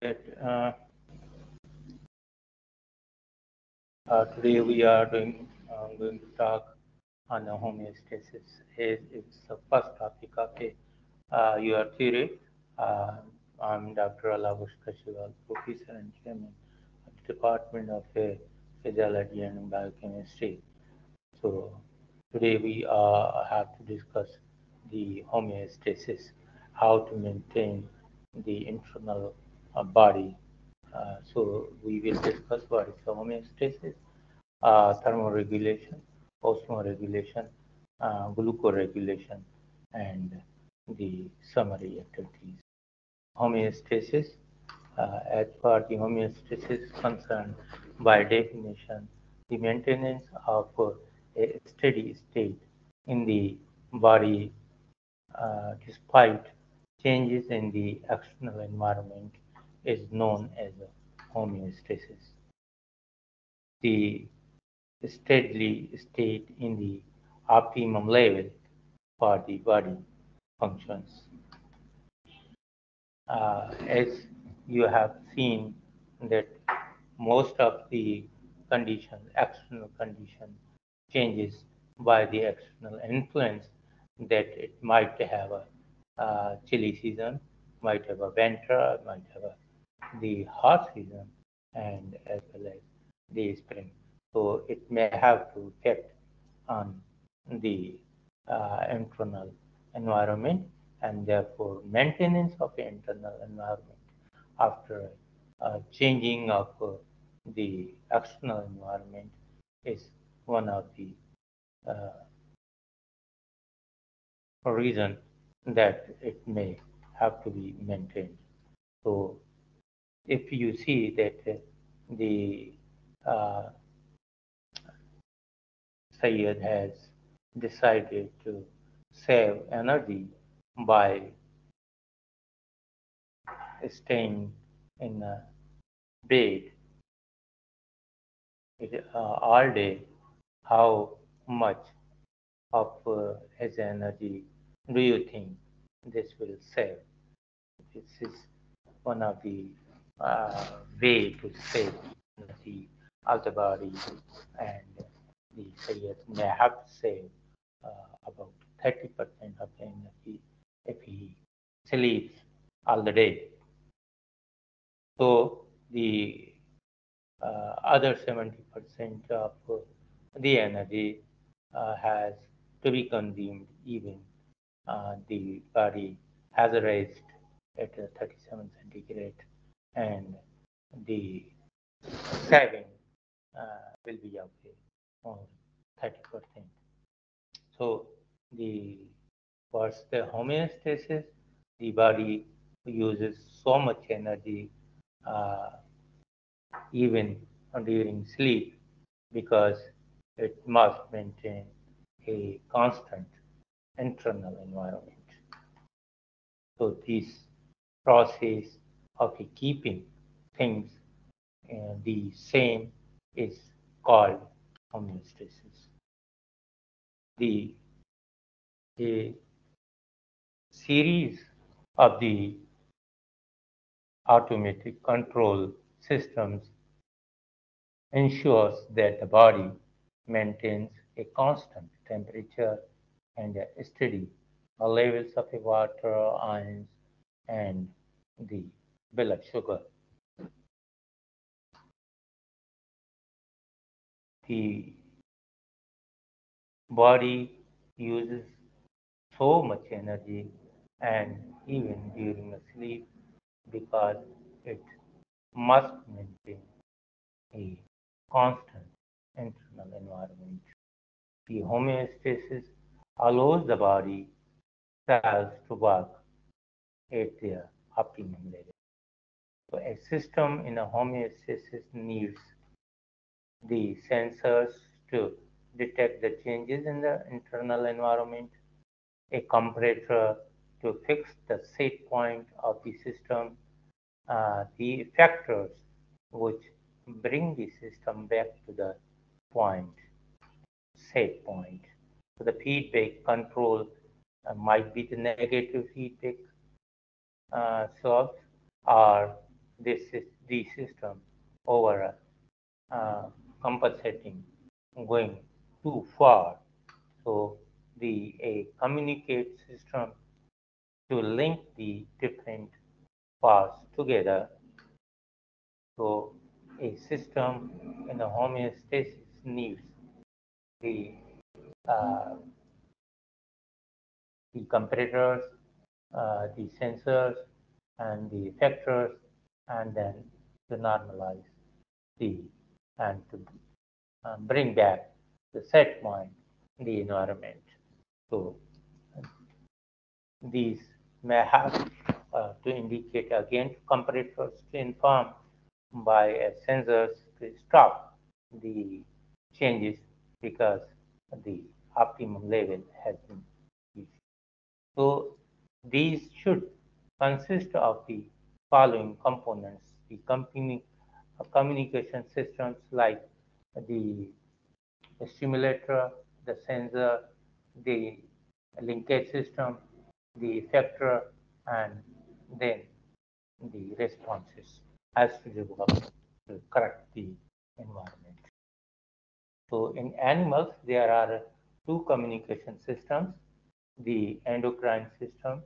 That, today we are going to talk on the homeostasis. It's the first topic of your theory. Uh, I'm Dr. Alavush Kashiwal, Professor and Chairman of the Department of Physiology and Biochemistry. So today we have to discuss the homeostasis, how to maintain the internal body. So we will discuss what is the homeostasis, thermoregulation, osmoregulation, glucoregulation, and the summary activities. Homeostasis, as per the homeostasis concerned, by definition, the maintenance of a steady state in the body despite changes in the external environment is known as homeostasis. The steady state in the optimum level for the body functions. As you have seen that most of the conditions, external condition changes by the external influence, that it might have a chilly season, might have a winter, might have the hot season, and as well as the spring. So it may have to effect on the internal environment, and therefore maintenance of the internal environment after changing of the external environment is one of the reason that it may have to be maintained. So if you see that the uh, Sayed has decided to save energy by staying in a bed all day, how much of his energy do you think this will save? This is one of the uh, way to save energy of the body, and the Sayyid may have to save about 30% of the energy if he sleeps all the day. So the other 70% of the energy has to be consumed even the body has raised at 37 centigrade, and the saving will be of only 30%. So the what's the homeostasis? The body uses so much energy uh, even during sleep because it must maintain a constant internal environment. So this process of keeping things the same is called homeostasis. The a series of the automatic control systems ensures that the body maintains a constant temperature and a steady levels of the water, ions, and the blood sugar. The body uses so much energy and even during a sleep because it must maintain a constant internal environment. The homeostasis allows the body cells to work at their optimum level. So a system in a homeostasis needs the sensors to detect the changes in the internal environment, a comparator to fix the set point of the system, the effectors which bring the system back to the point, set point. So the feedback control might be the negative feedback source or the system over compensating going too far. So the a communicate system to link the different parts together. So a system in a homeostasis needs the uh, the comparators, the sensors, and the effectors, and then to normalize the and to bring back the set point in the environment. So these may have to indicate again comparators to inform by sensors to stop the changes because the optimum level has been reached. So these should consist of the following components: the communication systems like the stimulator, the sensor, the linkage system, the effector, and then the responses has to develop to correct the environment. So in animals, there are two communication systems: the endocrine system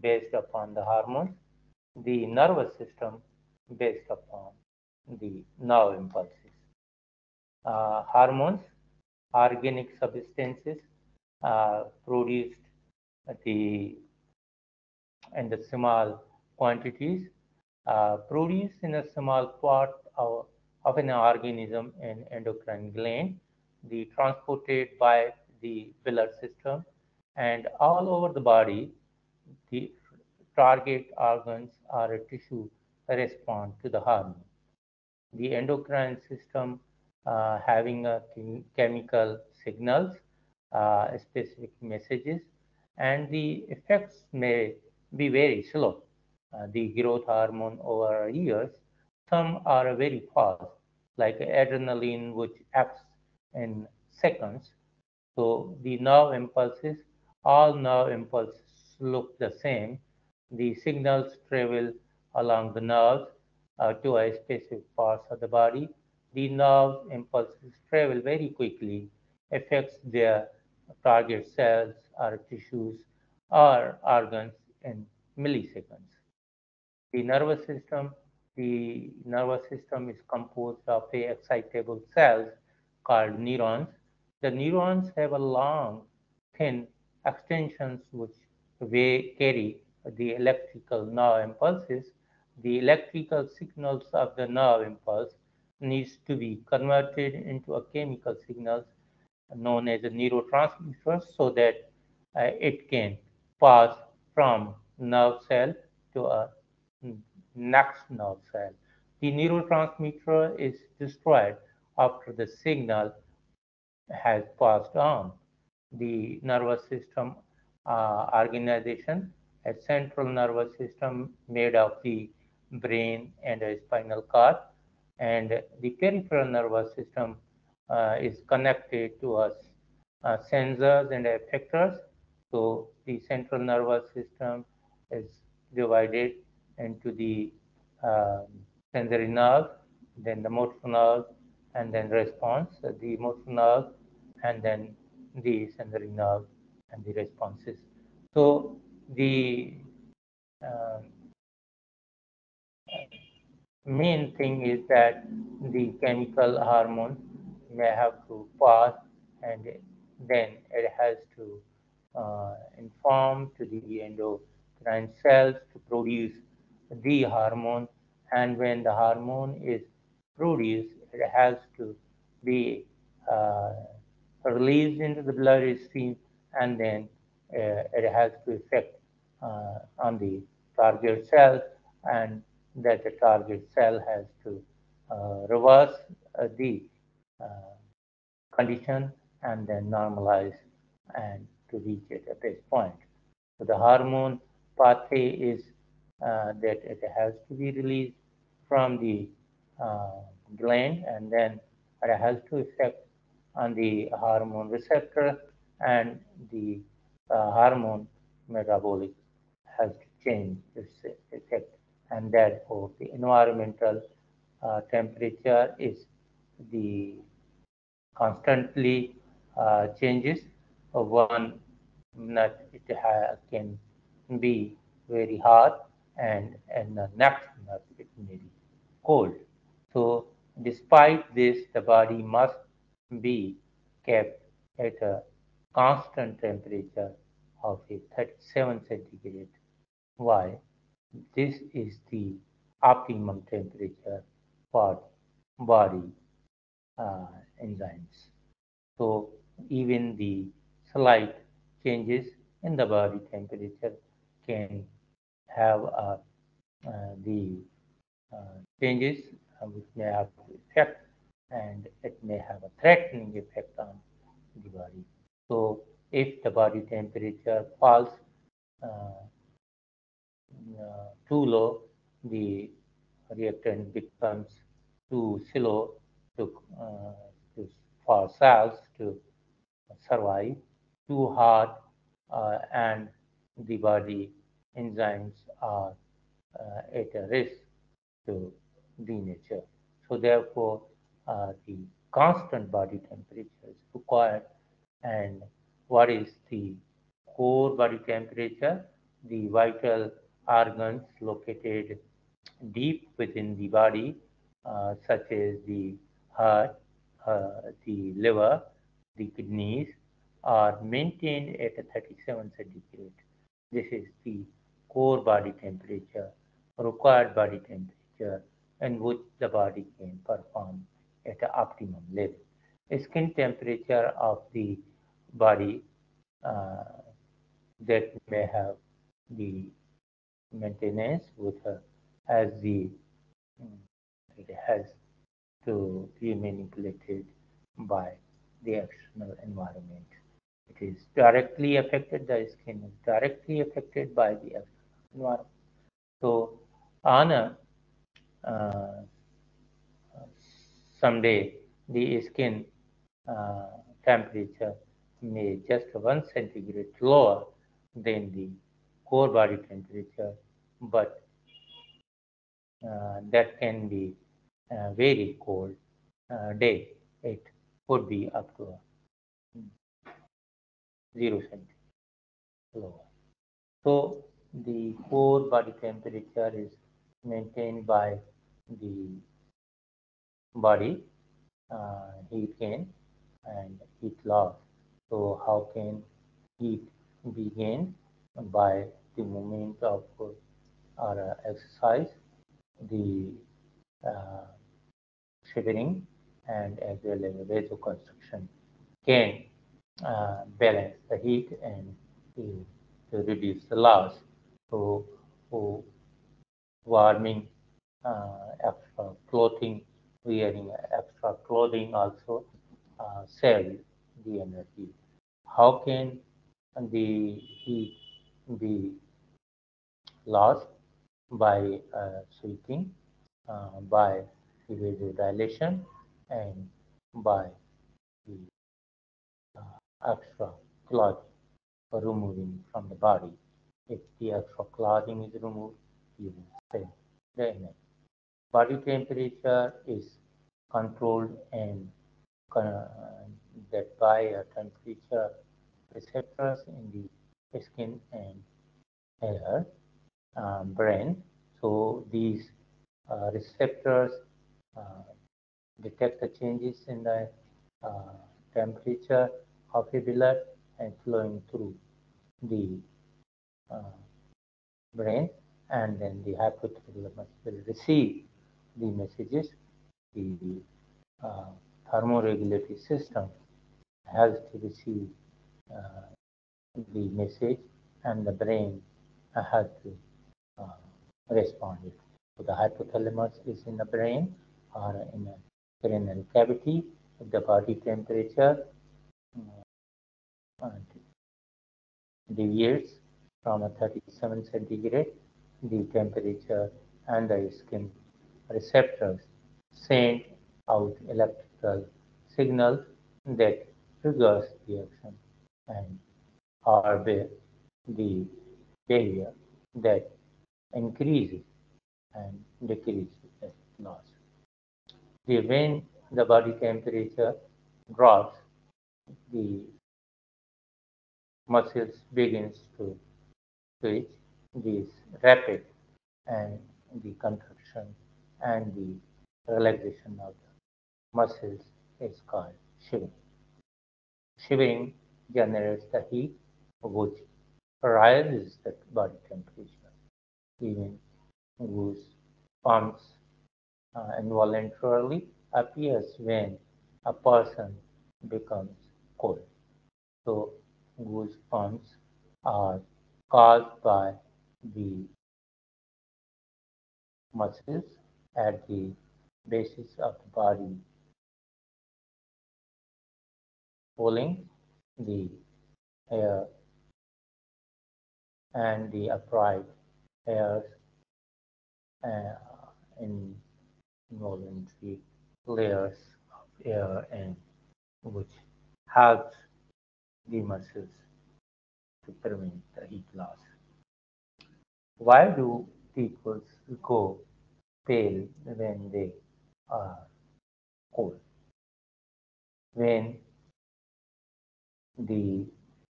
based upon the hormones, the nervous system based upon the nerve impulses. Hormones, organic substances produced the in the small quantities, produced in a small part of an organism in endocrine gland, the transported by the blood system, and all over the body, the target organs or tissue respond to the hormone. The endocrine system having a chemical signals, specific messages, and the effects may be very slow. The growth hormone over years, some are very fast, like adrenaline, which acts in seconds. So the nerve impulses, all nerve impulses look the same. The signals travel along the nerves to a specific parts of the body. The nerve impulses travel very quickly, affects their target cells or tissues or organs in milliseconds. The nervous system, the nervous system is composed of a excitable cells called neurons. The neurons have a long, thin extensions which carry the electrical nerve impulses. The electrical signals of the nerve impulse needs to be converted into a chemical signals known as a neurotransmitter so that it can pass from nerve cell to a next nerve cell. The neurotransmitter is destroyed after the signal has passed on. The nervous system organization, a central nervous system made of the brain and a spinal cord, and the peripheral nervous system is connected to us sensors and effectors. So the central nervous system is divided into the um, sensory nerve, then the motor nerve, and then response, the motor nerve, and then the sensory nerve and the responses. So the uh, main thing is that the chemical hormone may have to pass and then it has to inform to the endocrine cells to produce the hormone, and when the hormone is produced it has to be uh, released into the bloodstream, and then it has to affect on the target cell, and that the target cell has to reverse the uh, condition and then normalize and to reach it at this point. So the hormone pathway is that it has to be released from the uh, gland, and then it has to affect on the hormone receptor, and the hormone metabolic has to change its effect and therefore the environmental temperature is the constantly changes. One minute it can be very hot, and in the next minute it may be cold. So, despite this, the body must be kept at a constant temperature of a 37 centigrade. Why? This is the optimum temperature for body enzymes. So even the slight changes in the body temperature can have the changes which may have effect, and it may have a threatening effect on the body. So if the body temperature falls uh, too low, the reactant becomes too slow to, uh, to for cells to survive, too hard, and the body enzymes are at a risk to the nature. So therefore, the constant body temperature is required. And what is the core body temperature? The vital organs located deep within the body, such as the heart, the liver, the kidneys, are maintained at a 37 centigrade. This is the core body temperature, required body temperature, in which the body can perform at an optimum level. Skin temperature of the body uh, that may have the maintenance with as the it has to be manipulated by the external environment. It is directly affected, the skin is directly affected by the external environment. So, on a uh, someday, the skin uh, temperature may just 1 centigrade lower than the core body temperature, but that can be very cold day. It could be up to 0 centigrade lower. So the core body temperature is maintained by the body heat gain and heat loss. So how can heat be gained? By the movement of or exercise, the uh, shivering, and as well as vasoconstriction can balance the heat and to reduce the loss. So, so warming, extra clothing, wearing extra clothing also save the energy. How can the heat be lost? By sweating, by vasodilation, and by the extra clothing removing from the body. If the extra clothing is removed, you will save the energy. Body temperature is controlled and uh, that by a temperature receptors in the skin and hair, brain. So these receptors uh, detect the changes in the uh, temperature of the blood and flowing through the uh, brain, and then the hypothalamus will receive the messages. The thermoregulatory system has to receive uh, the message, and the brain has to respond it. So the hypothalamus is in the brain or in a cranial cavity. If the body temperature uh, deviates from a 37 centigrade, the temperature and the skin receptors send out electrical signals that triggers the action and are the behavior that increases and decreases the loss. When the body temperature drops, the muscles begins to twitch. This rapid and the contraction and the relaxation of the muscles is called shivering. Shivering generates the heat which rises the body temperature. Even goosebumps involuntarily appears when a person becomes cold. So goosebumps are caused by the muscles at the basis of the body pulling the hair and the upright hairs uh, in involuntary layers of air and which helps the muscles to prevent the heat loss. Why do people go pale when they are cold? When the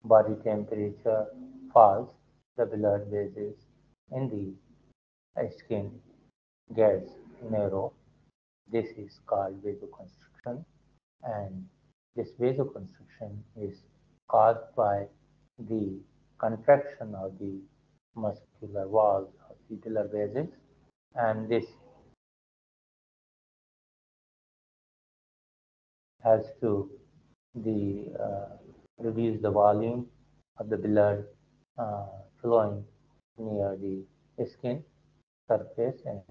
body temperature falls, the blood vessels in the skin gets narrow. This is called vasoconstriction, and this vasoconstriction is caused by the contraction of the muscular walls of the blood vessels, and this has to the reduce the volume of the blood uh, flowing near the skin surface, and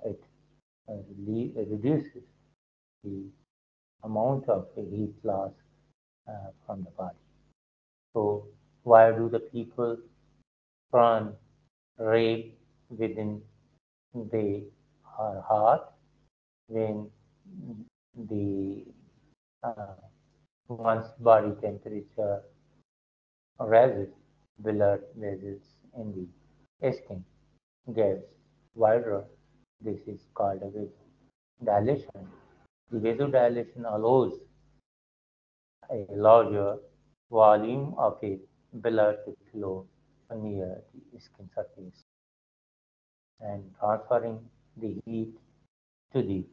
it reduces the amount of heat loss from the body. So why do the people run red within the heart when the uh, one's body temperature rises, blood vessels in the skin gets wider. This is called a vasodilation. The vasodilation allows a larger volume of a blood to flow near the skin surface and transferring the heat to the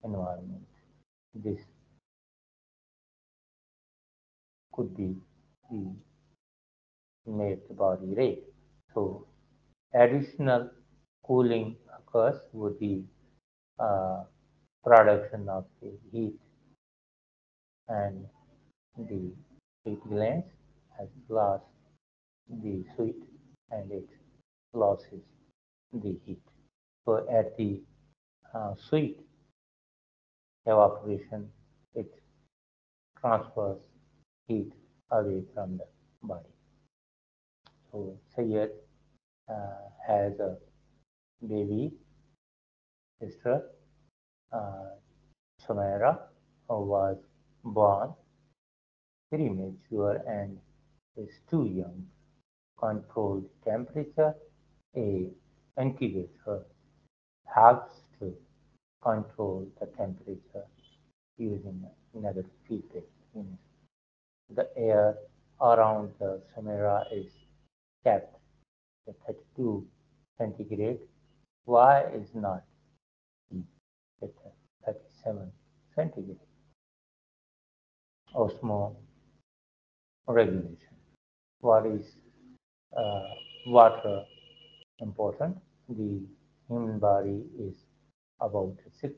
environment. This could be the make the body red. So additional cooling occurs with the uh, production of the heat, and the sweat glands has lost the sweat and it loses the heat. So at the sweat evaporation, it transfers heat away from the body. So Sayed has a baby sister, uh, Sumaira, who was born premature and is too young. Controlled temperature, a incubator helps to control the temperature using negative feedback. Means the air around the Samira is kept at 32 centigrade. Why is not at 37 centigrade? Osmo regulation. What is uh, water important? The human body is about 60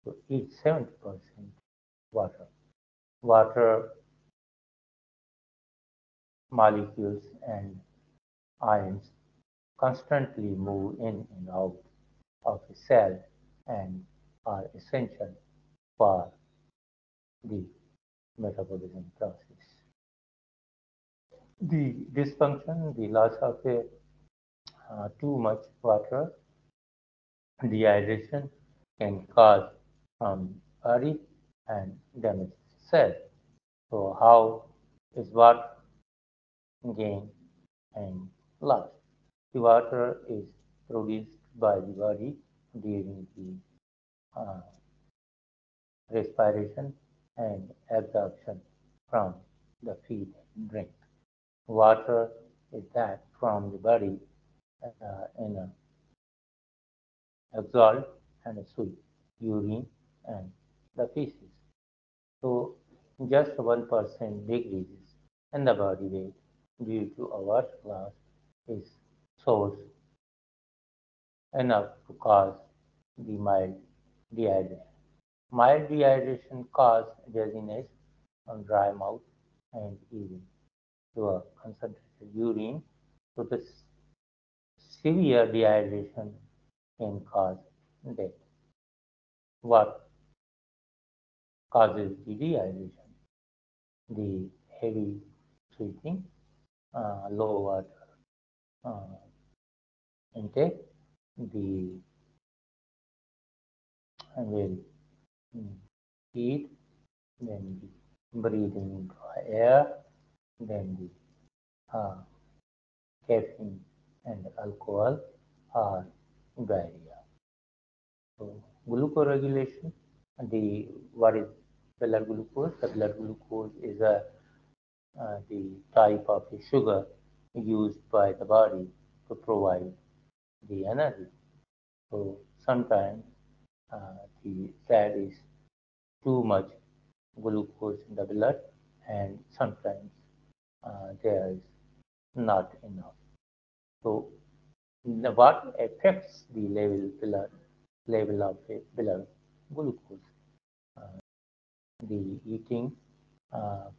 to 70% water. Water molecules and ions constantly move in and out of a cell and are essential for the metabolism process. The dysfunction, the loss of too much water, dehydration can cause body and damage cells. So how is water gained and lost? The water is produced by the body during the uh, respiration and absorption from the feed and drink. Water is that from the body in a exalt and a sweat, urine and the feces. So just 1% decreases in the body weight due to a water loss is source enough to cause the mild dehydration. Mild dehydration causes dizziness, dry mouth, and even to a concentrated urine. So the severe dehydration can cause death. What causes the dehydration? The heavy sweating, low water uh, intake, the very heat, then the breathing dry air, then the caffeine and alcohol or diarrhea. So glucose regulation, the what is blood glucose? The blood glucose is the type of sugar used by the body to provide the energy. So sometimes that is too much glucose in the blood, and sometimes there is not enough. So what affects the level of blood glucose? Uh, the eating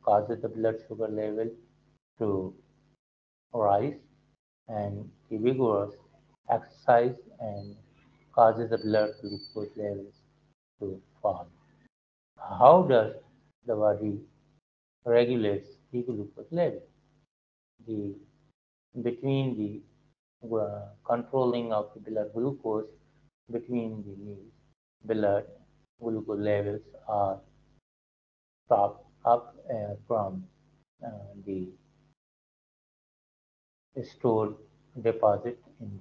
causes the blood sugar level to rise, and the vigorous exercise and causes the blood glucose levels to fall. How does the body regulates the glucose level? The between the controlling of the blood glucose between the meals, blood glucose levels are topped up from the stored deposit in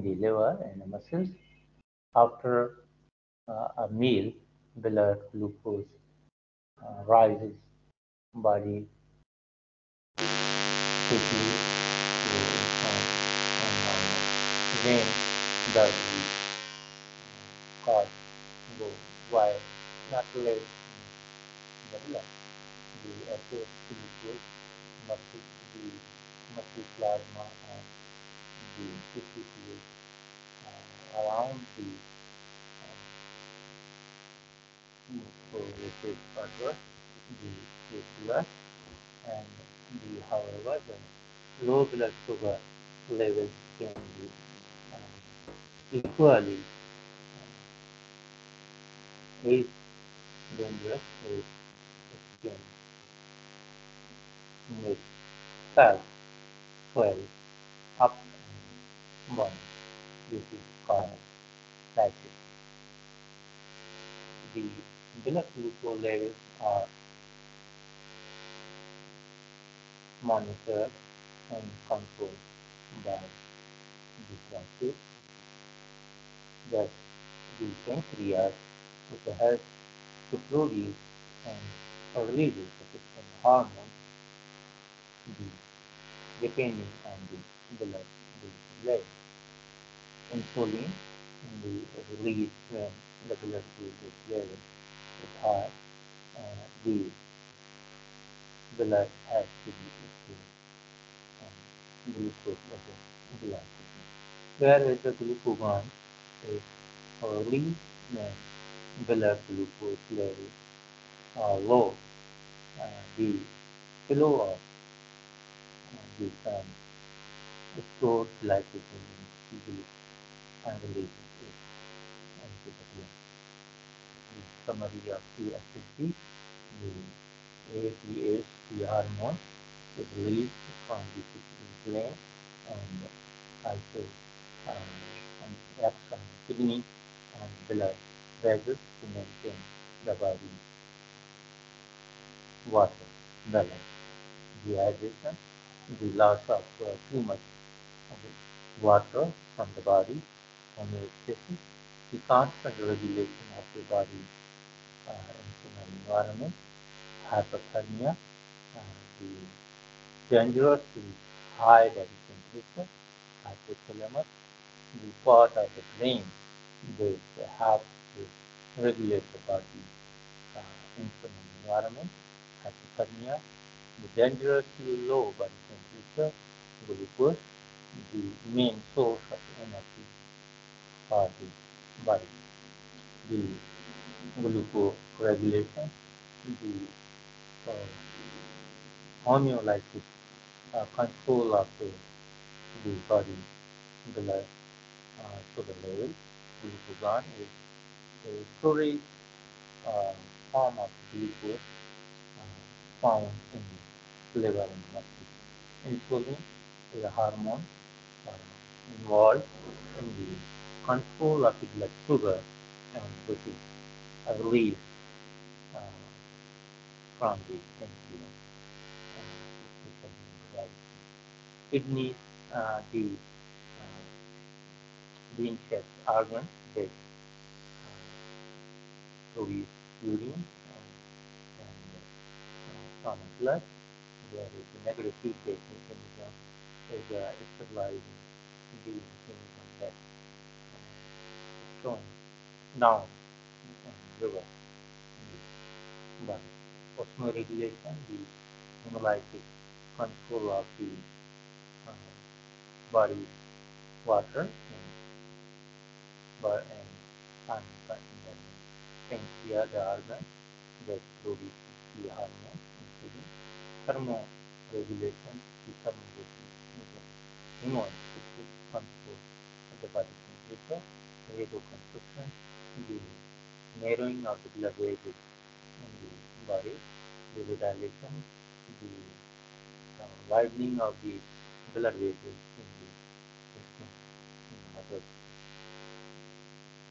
the liver and the muscles. After a meal, blood glucose rises, body quickly to return and normal. When does the cause go? Why not let the blood? The excess glucose muscle, the muscle plasma and the tissue fluid around the musculature fiber, the blood, and however the low blood sugar levels can be equally is dangerous if it can make cells swell up and burn. This is called sepsis. The blood glucose levels are monitored and controlled by the process that the pancreas, which helps to produce and release certain hormones depending on the blood glucose level. Insulin released when the blood glucose level is high, the blood has to be equal glucose level blood. Whereas the glucagon is released when blood glucose level are low, the flow of this stored glycogen easily and releases it into the blood. The summary of CSHD, the ACHD hormone is released from the pituitary gland and also acts on the kidney and blood vessels to maintain the body water balance. Dehydration, the loss of too much of it. water from the body, homeostasis, the constant regulation of the body internal environment, hypothermia, the dangerously high body temperature, hypothalamus, the part of the brain that helps to regulate the body internal environment, hypothermia, the dangerously low body temperature, glucose, the main source of energy for the body, the glucose regulation, the homeolysis control of the body blood sugar level. Glucagon is a storage form of glucose found in the liver and muscle. Insulin is a hormone involved in the control of the blood sugar and which is released uh, from the pancreas, especially in the digestion. Kidneys, uh, bean-shaped organs that produce urine and from blood, there is a negative feedback mechanism is stabilizing the mechanism that is flowing down and river in the body. Osmoregulation, the hemolytic control of the uh, body's water and pancreas, the organ that produces the hormones, including thermoregulation, the hemostatic control of the body temperature, vasoconstriction, the narrowing of the blood vessels in the body, vasodilation, the widening of the blood vessels in the skin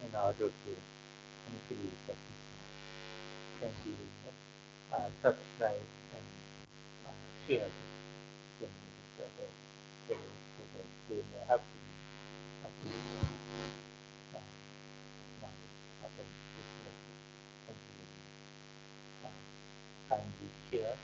in order to increase the fitness. Thank you very much. Subscribe and share this community so that they may have to be updated uh, knowledge after this lecture. Thank you very much. Kindly share